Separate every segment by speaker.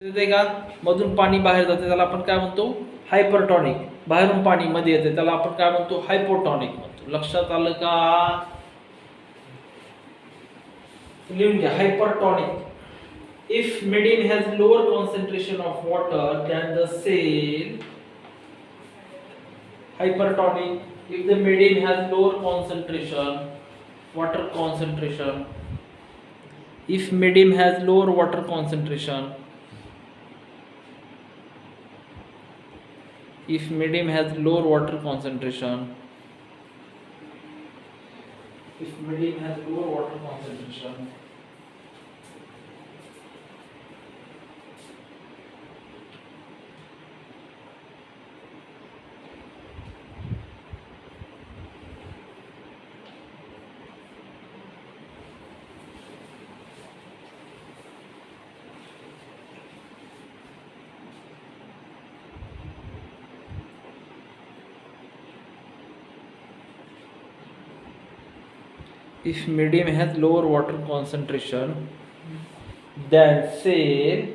Speaker 1: येते का मधून पाणी बाहेर जाते त्याला आपण काय म्हणतो हायपरटॉनिक. बाहेरून पाणी मध्ये येते त्याला आपण काय म्हणतो हायपोटॉनिक म्हणतो. लक्षात आलं का? लिहून घ्या hypertonic. If medium has lower concentration of water than the cell, hypertonic if the medium has lower concentration water concentration, if medium has lower water concentration, if medium has lower water concentration, if medium has lower water concentration, if medium has lower water concentration than say,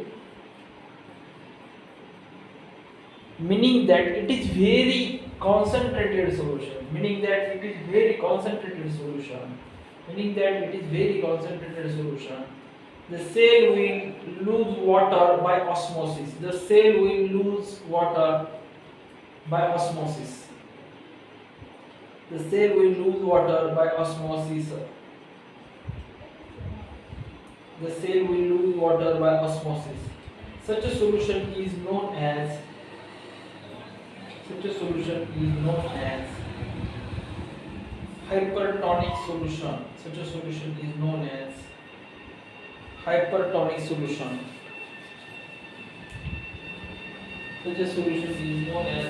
Speaker 1: meaning that it is very concentrated solution, meaning that it is very concentrated solution, meaning that it is very concentrated solution, the cell will lose water by osmosis, the cell will lose water by osmosis, the cell will lose water by osmosis, the cell will lose water by osmosis. Such a solution is known as, such a solution is known as hypertonic solution. Such a solution is known as hypertonic solution. Such a solution is known as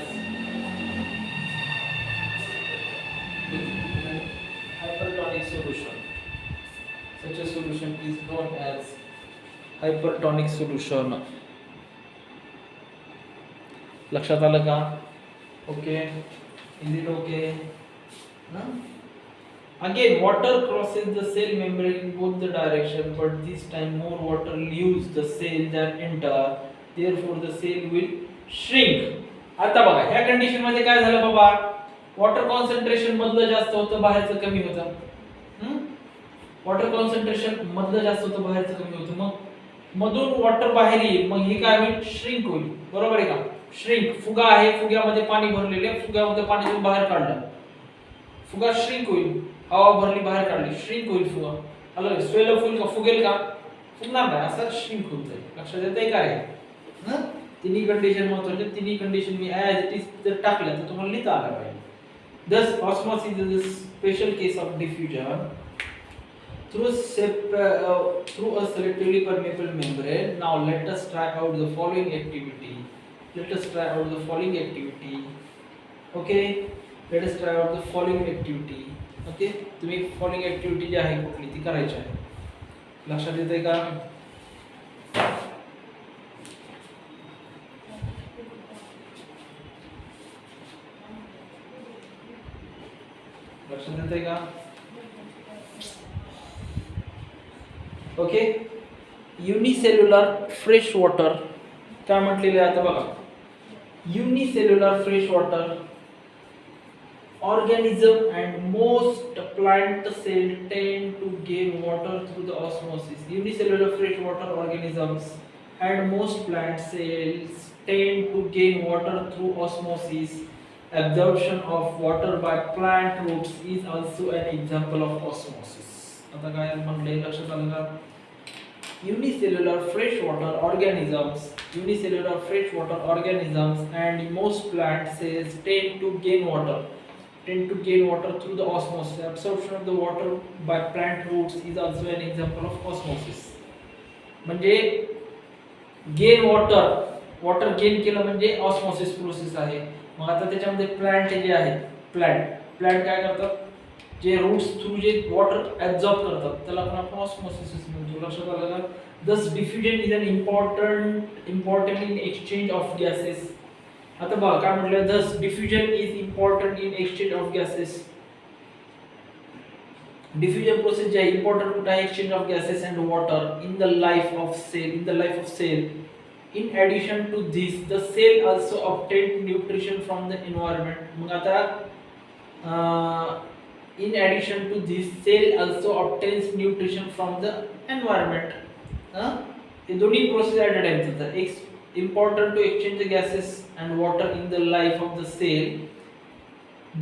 Speaker 1: hypertonic solution. Such a solution is known as hypertonic solution. लक्षात आलं का? Okay, is it okay? No? Again, water crosses the cell membrane in both the direction, but this time more water leaves the cell than enter. Therefore, the cell will shrink. आता बघा ह्या condition मध्ये काय झालं बाबा? Water concentration मधलं जास्त होतं, बाहेरचं कमी होतं. वॉटर कॉन्सन्ट्रेशन मधलं जास्त होतं, बाहेरचं कमी होतं. मग मधून वॉटर बाहेर येईल, मग हे काय होईल? श्रिंक होईल. बरोबर आहे का? श्रिंक. फुगा आहे, फुग्यामध्ये पाणी भरलेले, फुग्यामध्ये पाणी तुम्ही बाहेर काढलं, फुगा श्रिंक होईल. हवा भरली बाहेर काढली, श्रिंक होईल फुगा. अलग स्वेल होईल का? फुगेल का? फुगणार नाही, असं श्रिंक होत जाईल. लक्षात येतंय काय? तिन्ही कंडिशन महत्वाच्या. तिन्ही condition me as it is जर टाकल्या तर तुम्हाला लिहिता आलं पाहिजे. Thus, osmosis is a special case of diffusion through a selectively permeable membrane. Now, let us try out the following activity. Let us try out the following activity. Okay, let us try out the following activity. Okay, तुम्ही following activity जी आहे कुठली ती करायची आहे. लक्षात येतंय का? लक्षात येतंय का? ओके, युनिसेल्युलर फ्रेश वॉटर काय म्हटलेले आता बघा. Unicellular fresh water organism and most plant cell tend to gain water through the osmosis. Unicellular freshwater organisms and most plant cells tend to gain water through osmosis. Absorption of water by plant roots is also an example of osmosis. आता काय म्हणले लक्षात आलं का? Unicellular freshwater organisms, unicellular freshwater organisms and most plant cells tend to gain water through the osmosis. Absorption of the water by plant roots is also an example of osmosis. म्हणजे gain water gain केलं म्हणजे osmosis process आहे. मग आता त्याच्यामध्ये plant जे आहेत, plant काय करतात? जे roots through जे water absorb करतात त्याला आपण ऑस्मोसिस म्हणतो. लक्षात आलं का? Thus diffusion is an important in exchange of gases. आता बघा काय म्हटलं? Thus diffusion is important in exchange of gases. Diffusion process जे आहे important कुठे आहे? Exchange of gases and water in the life of cell. In addition to this, the cell also obtains nutrition from the environment. मग आता in addition to this, cell also obtains nutrition from the environment. हे दोन्ही process at a time चालतात. Important to exchange the gases and water in the life of the cell.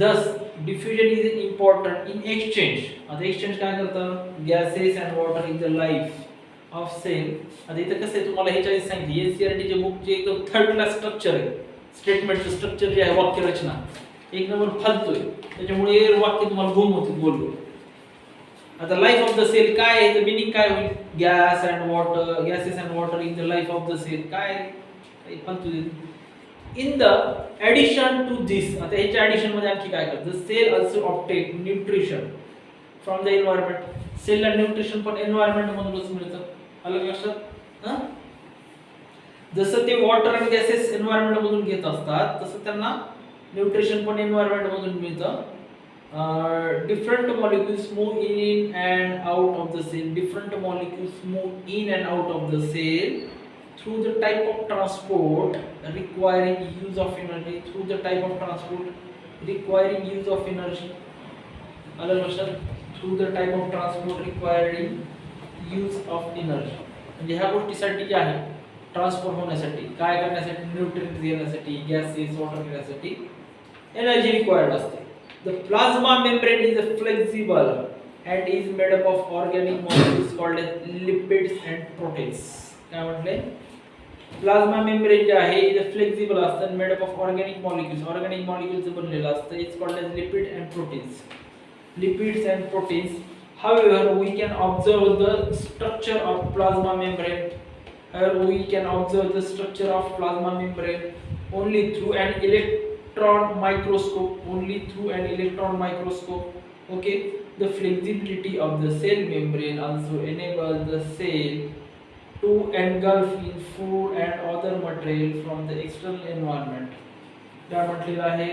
Speaker 1: Thus, diffusion is important in exchange. आता exchange काय करतं? Gases and water in the life of cell. आता इथं कसं आहे तुम्हाला ह्याच्या आधी सांगितलं NCERT चे बुक जे एकदम थर्ड क्लास स्ट्रक्चर आहे, स्टेटमेंटचं स्ट्रक्चर जे आहे वाक्य रचना एक नंबर फालतोय, त्याच्यामुळे वाक्य तुम्हाला गुम होते बोललो. आता लाईफ ऑफ द सेल काय आहे, तर मिनिंग काय होईल? Gases and water in the life of the cell काय फालतू. In the addition to this, आता ह्याच्या ॲडिशन मध्ये आणखी काय करतं? Cell also obtain nutrition from the environment. सेलला न्यूट्रिशन पण एन्व्हायरमेंट मधूनच मिळतं. अलग लक्षात. जसं ते वॉटर आणि गॅसेस एन्व्हायरमेंट मधून घेत असतात तसं त्यांना न्यूट्रिशन पण एन्व्हायरमेंट मधून मिळतं. Different molecules move in and out of the cell. Different molecules move in and out of the cell through the type of transport requiring use of energy. Through the type of transport requiring use of energy. अलग लक्षात. Through the type of transport requiring use of energy. म्हणजे ह्या गोष्टीसाठी जे आहे transform होण्यासाठी काय करण्यासाठी nutrients घेण्यासाठी गॅसेस वॉटर घेण्यासाठी एनर्जी रिक्वायर्ड असते. The plasma membrane is flexible and is made up of organic molecules called as lipids and proteins. काय म्हटले? प्लाझ्मा मेम्ब्रेन जे आहे इज फ्लेक्सिबल असतं, made up of organic molecules बनलेलं असतं. It's called as lipid and proteins. Lipids and proteins. However, we can observe the structure of plasma membrane. only through an electron microscope. Okay, the flexibility of the cell membrane also enables the cell to engulf in food and other material from the external environment. काय म्हटलेलं आहे?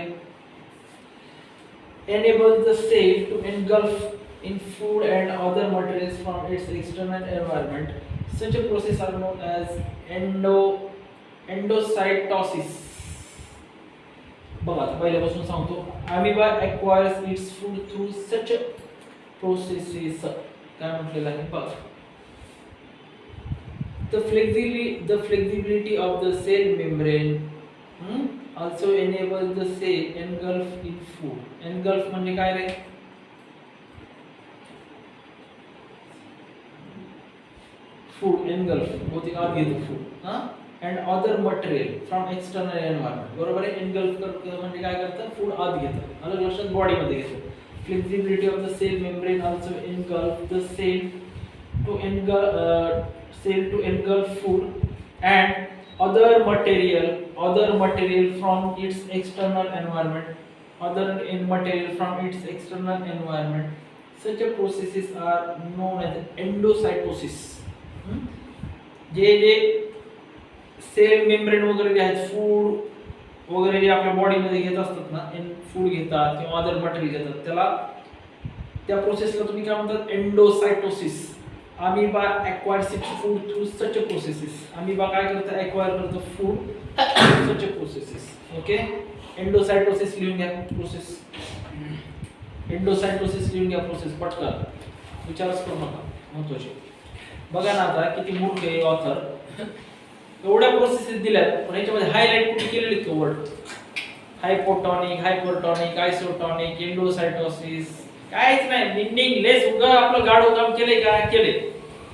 Speaker 1: enables the cell to engulf in food and other materials from its external environment. Such a process are known as endocytosis. बघा पहिल्यापासून सांगतो. Amoeba acquires its food through such processes. काय म्हटलेलं आहे बघा. The flexibility of the cell membrane also enables the cell engulf in food. Engulf म्हणजे काय रे? Food engulf बहुतेक आत घेतो food. And other material from external environment. बरोबर आहे. engulf म्हणजे काय करतं? फूड आत घेतं. अलग लक्षात बॉडी मध्ये घेतं. Flexibility of the cell membrane also engulf the cell to engulf food and other material from its external environment. Such a processes are known as endocytosis. जे सेल मेम्ब्रेन वगैरे जे आहेत फूड वगैरे जे आपल्या बॉडीमध्ये घेत असतात ना, फूड घेतात किंवा अदर मटेरियल घेतात, त्याला त्या प्रोसेसला तुम्ही काय म्हणतात? Endocytosis. Amoeba acquires its food through such a processes. Amoeba काय करतं? acquire करतं food through such a processes. Okay, endocytosis लिहून घ्या प्रोसेस. एंडोसायटोसिस लिहून घ्या प्रोसेस पटकन, विचारच करू नका, महत्त्वाचे. बघा ना आता किती मोठे आहे ऑथर. एवढ्या प्रोसेसेस दिल्यात पण याच्यामध्ये हायलाइट कुठे केलेले आहेत वर्ड? हायपोटॉनिक, हायपरटॉनिक, आयसोटॉनिक, एंडोसायटोसिस काहीच नाही. मीनिंगलेस. उगा आपलं गाडो काम केले का? केले.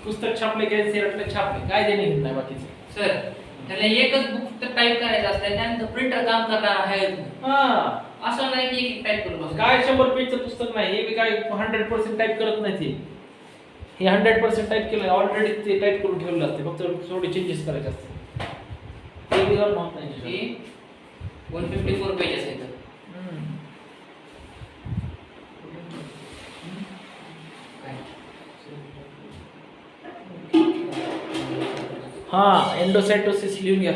Speaker 1: पुस्तक छापले काय NCERT छापले काय देणे नाही बाकीचं.
Speaker 2: सर त्याला एकच बुक तर टाइप करायचं असतं, त्यानंतर प्रिंटर काम करणार आहे. असं नाही की एक टाइप करून बस.
Speaker 1: काय 100 पेजचं पुस्तक नाही हे. काय 100% टाइप करत नाही ते. हे 100% टाइप केलं ऑलरेडी, ते टाइप करून ठेवलेलं असते, फक्त थोडे चेंजेस करायचे असते. ते दिवस माहित नाही.
Speaker 2: 154 पेजेस आहेत.
Speaker 1: एंडोसायटोसिस लिहून घ्या.